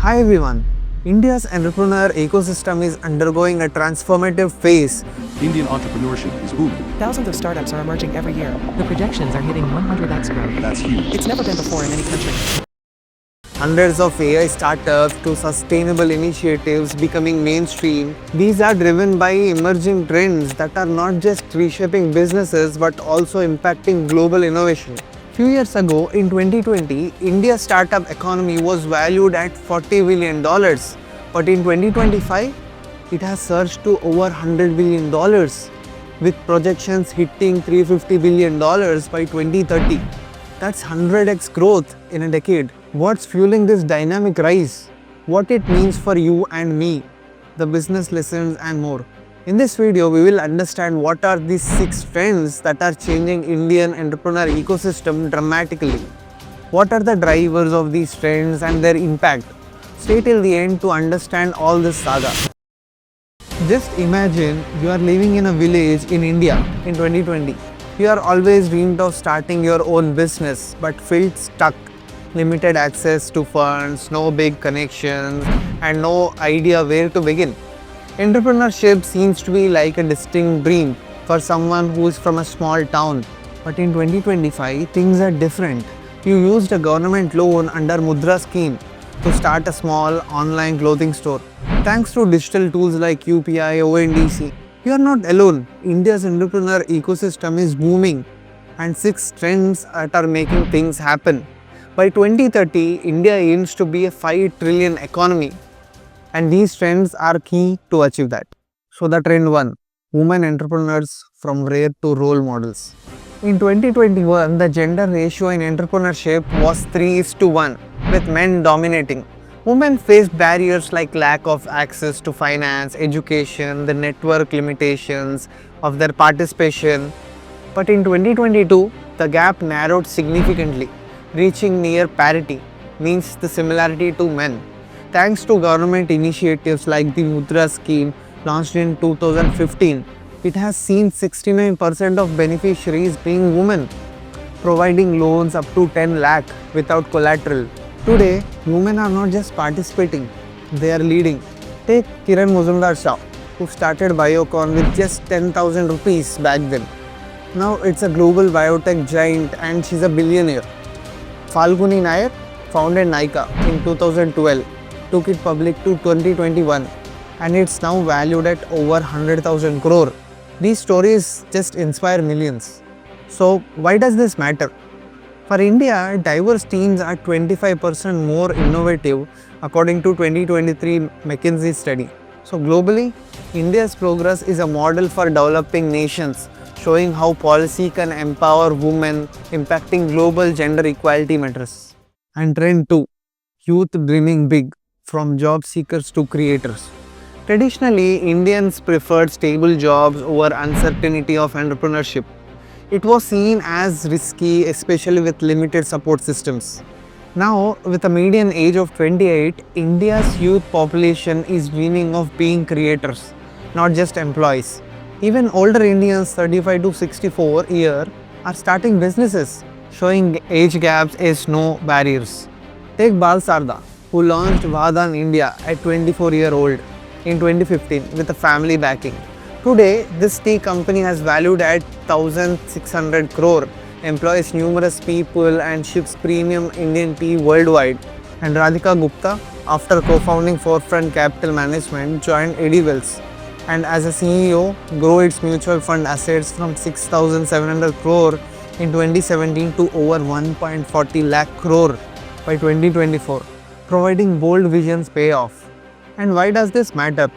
Hi everyone. India's entrepreneur ecosystem is undergoing a transformative phase. Indian entrepreneurship is booming. Thousands of startups are emerging every year. The projections are hitting 100x growth. That's huge. It's never been before in any country. Hundreds of AI startups to sustainable initiatives becoming mainstream. These are driven by emerging trends that are not just reshaping businesses but also impacting global innovation. Few years ago, in 2020, India's startup economy was valued at $40 billion. But in 2025, it has surged to over $100 billion, with projections hitting $350 billion by 2030. That's 100x growth in a decade. What's fueling this dynamic rise? What it means for you and me, the business lessons and more. In this video, we will understand what are these 6 trends that are changing Indian entrepreneur ecosystem dramatically. What are the drivers of these trends and their impact? Stay till the end to understand all this saga. Just imagine you are living in a village in India in 2020. You are always dreamed of starting your own business but felt stuck. Limited access to funds, no big connections, and no idea where to begin. Entrepreneurship seems to be like a distinct dream for someone who is from a small town. But in 2025, things are different. You used a government loan under Mudra scheme to start a small online clothing store. Thanks to digital tools like UPI, ONDC, you are not alone. India's entrepreneur ecosystem is booming, and 6 trends that are making things happen. By 2030, India aims to be a 5 trillion economy, and these trends are key to achieve that. So the trend 1, women entrepreneurs from rare to role models. In 2021, the gender ratio in entrepreneurship was 3:1, with men dominating. Women faced barriers like lack of access to finance, education, the network limitations of their participation. But in 2022, the gap narrowed significantly, reaching near parity, means the similarity to men. Thanks to government initiatives like the Mudra scheme launched in 2015, it has seen 69% of beneficiaries being women, providing loans up to 10 lakh without collateral. Today, women are not just participating, they are leading. Take Kiran Mazumdar-Shaw, who started Biocon with just 10,000 rupees back then. Now it's a global biotech giant and she's a billionaire. Falguni Nair founded Nykaa in 2012, took it public to 2021, and it's now valued at over 100,000 crore. These stories just inspire millions. So why does this matter? For India, diverse teams are 25% more innovative according to 2023 McKinsey study. So globally, India's progress is a model for developing nations, showing how policy can empower women, impacting global gender equality matters. And trend 2, youth dreaming big, from job seekers to creators. Traditionally, Indians preferred stable jobs over uncertainty of entrepreneurship. It was seen as risky, especially with limited support systems. Now, with a median age of 28, India's youth population is dreaming of being creators, not just employees. Even older Indians 35 to 64 year are starting businesses, showing age gaps as no barriers. Take Bal Sarda, who launched Vadan India at 24-year-old in 2015 with a family backing. Today, this tea company has valued at 1,600 crore, employs numerous people and ships premium Indian tea worldwide. And Radhika Gupta, after co-founding Forefront Capital Management, joined Ediwells, and as a CEO, grow its mutual fund assets from 6,700 crore in 2017 to over 1.40 lakh crore by 2024, providing bold visions pay off. And why does this matter?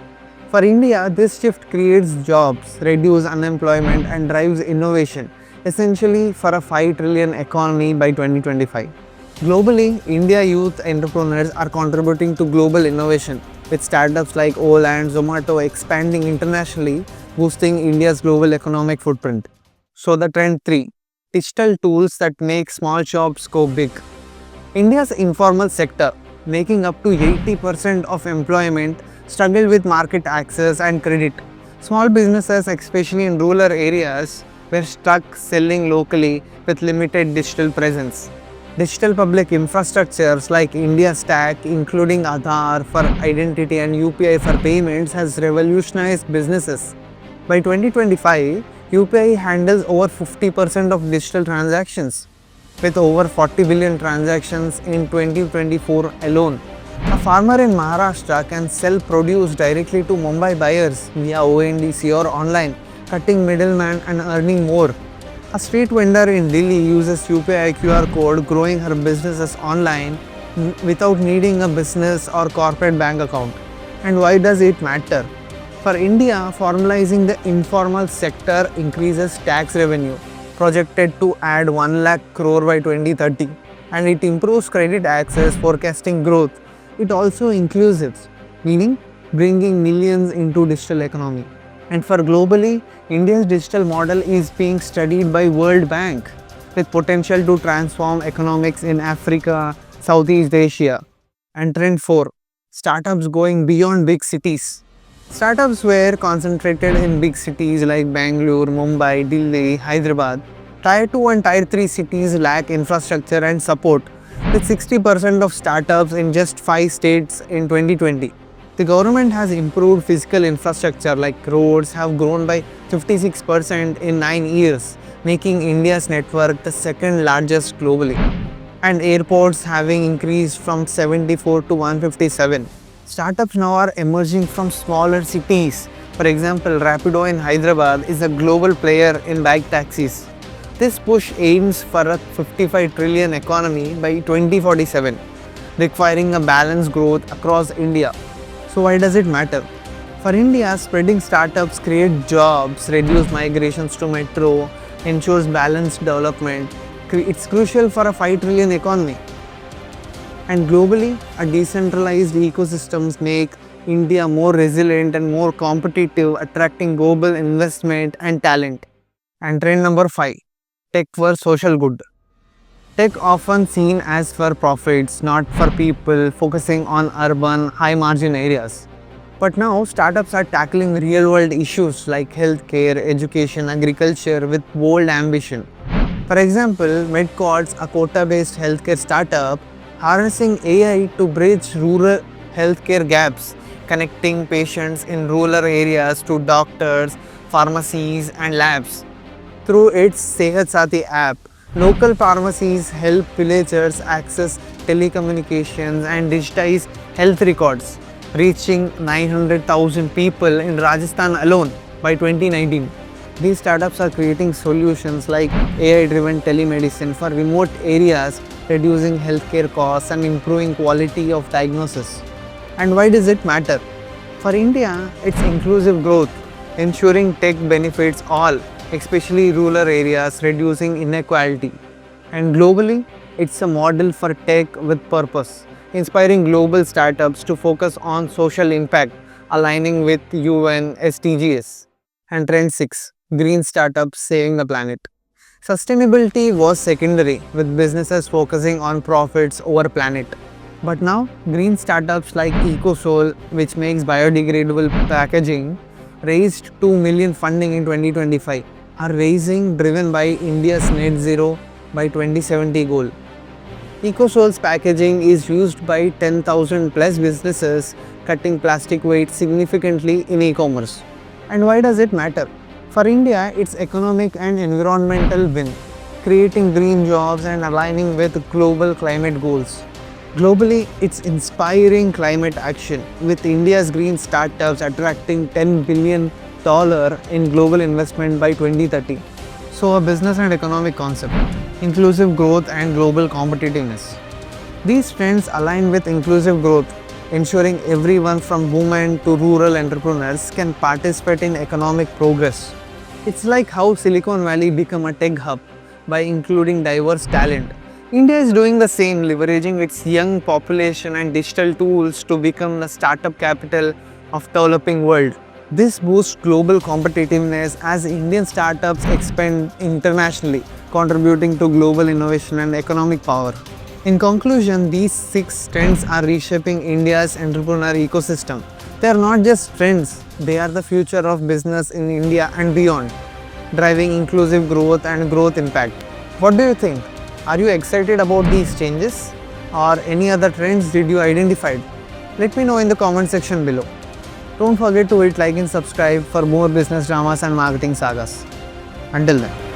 For India, this shift creates jobs, reduces unemployment and drives innovation, essentially for a 5 trillion economy by 2025. Globally, India youth entrepreneurs are contributing to global innovation, with startups like Ola and Zomato expanding internationally, boosting India's global economic footprint. So the trend 3, digital tools that make small shops go big. India's informal sector, making up to 80% of employment, struggle with market access and credit. Small businesses, especially in rural areas, were stuck selling locally with limited digital presence. Digital public infrastructures like India Stack, including Aadhaar for identity and UPI for payments, has revolutionized businesses. By 2025, UPI handles over 50% of digital transactions, with over 40 billion transactions in 2024 alone. A farmer in Maharashtra can sell produce directly to Mumbai buyers via ONDC or online, cutting middlemen and earning more. A street vendor in Delhi uses UPI QR code, growing her businesses online without needing a business or corporate bank account. And why does it matter? For India, formalizing the informal sector increases tax revenue, projected to add 1 lakh crore by 2030, and it improves credit access, forecasting growth. It also inclusives, meaning bringing millions into digital economy. And for globally, India's digital model is being studied by World Bank with potential to transform economics in Africa, Southeast Asia. And trend 4, startups going beyond big cities. Startups were concentrated in big cities like Bangalore, Mumbai, Delhi, Hyderabad. Tier 2 and Tier 3 cities lack infrastructure and support, with 60% of startups in just 5 states in 2020. The government has improved physical infrastructure like roads have grown by 56% in 9 years, making India's network the second largest globally, and airports having increased from 74 to 157. Startups now are emerging from smaller cities. For example, Rapido in Hyderabad is a global player in bike taxis. This push aims for a 55 trillion economy by 2047, requiring a balanced growth across India. So why does it matter? For India, spreading startups create jobs, reduce migrations to metro, ensures balanced development. It's crucial for a 5 trillion economy. And globally, a decentralized ecosystems make India more resilient and more competitive, attracting global investment and talent. And trend number 5, tech for social good. Tech often seen as for profits, not for people, focusing on urban, high margin areas. But now startups are tackling real world issues like healthcare, education, agriculture with bold ambition. For example, MedCords, a quota-based healthcare startup, harnessing AI to bridge rural healthcare gaps, connecting patients in rural areas to doctors, pharmacies and labs. Through its Sehat Sathi app, local pharmacies help villagers access telecommunications and digitize health records, reaching 900,000 people in Rajasthan alone by 2019. These startups are creating solutions like AI-driven telemedicine for remote areas, reducing healthcare costs and improving quality of diagnosis. And why does it matter? For India, it's inclusive growth, ensuring tech benefits all, especially rural areas, reducing inequality. And globally, it's a model for tech with purpose, inspiring global startups to focus on social impact, aligning with UN SDGs. And trend 6, green startups saving the planet. Sustainability was secondary, with businesses focusing on profits over planet. But now, green startups like EcoSol, which makes biodegradable packaging, raised 2 million funding in 2025, are raising driven by India's net zero by 2070 goal. EcoSol's packaging is used by 10,000 plus businesses, cutting plastic weight significantly in e-commerce. And why does it matter? For India, it's economic and environmental win, creating green jobs and aligning with global climate goals. Globally, it's inspiring climate action, with India's green startups attracting $10 billion in global investment by 2030. So, a business and economic concept, inclusive growth and global competitiveness. These trends align with inclusive growth, ensuring everyone from women to rural entrepreneurs can participate in economic progress. It's like how Silicon Valley became a tech hub by including diverse talent. India is doing the same, leveraging its young population and digital tools to become the startup capital of the developing world. This boosts global competitiveness as Indian startups expand internationally, contributing to global innovation and economic power. In conclusion, these 6 trends are reshaping India's entrepreneur ecosystem. They are not just trends, they are the future of business in India and beyond, driving inclusive growth and growth impact. What do you think? Are you excited about these changes? Or any other trends did you identify? Let me know in the comment section below. Don't forget to hit like and subscribe for more business dramas and marketing sagas. Until then.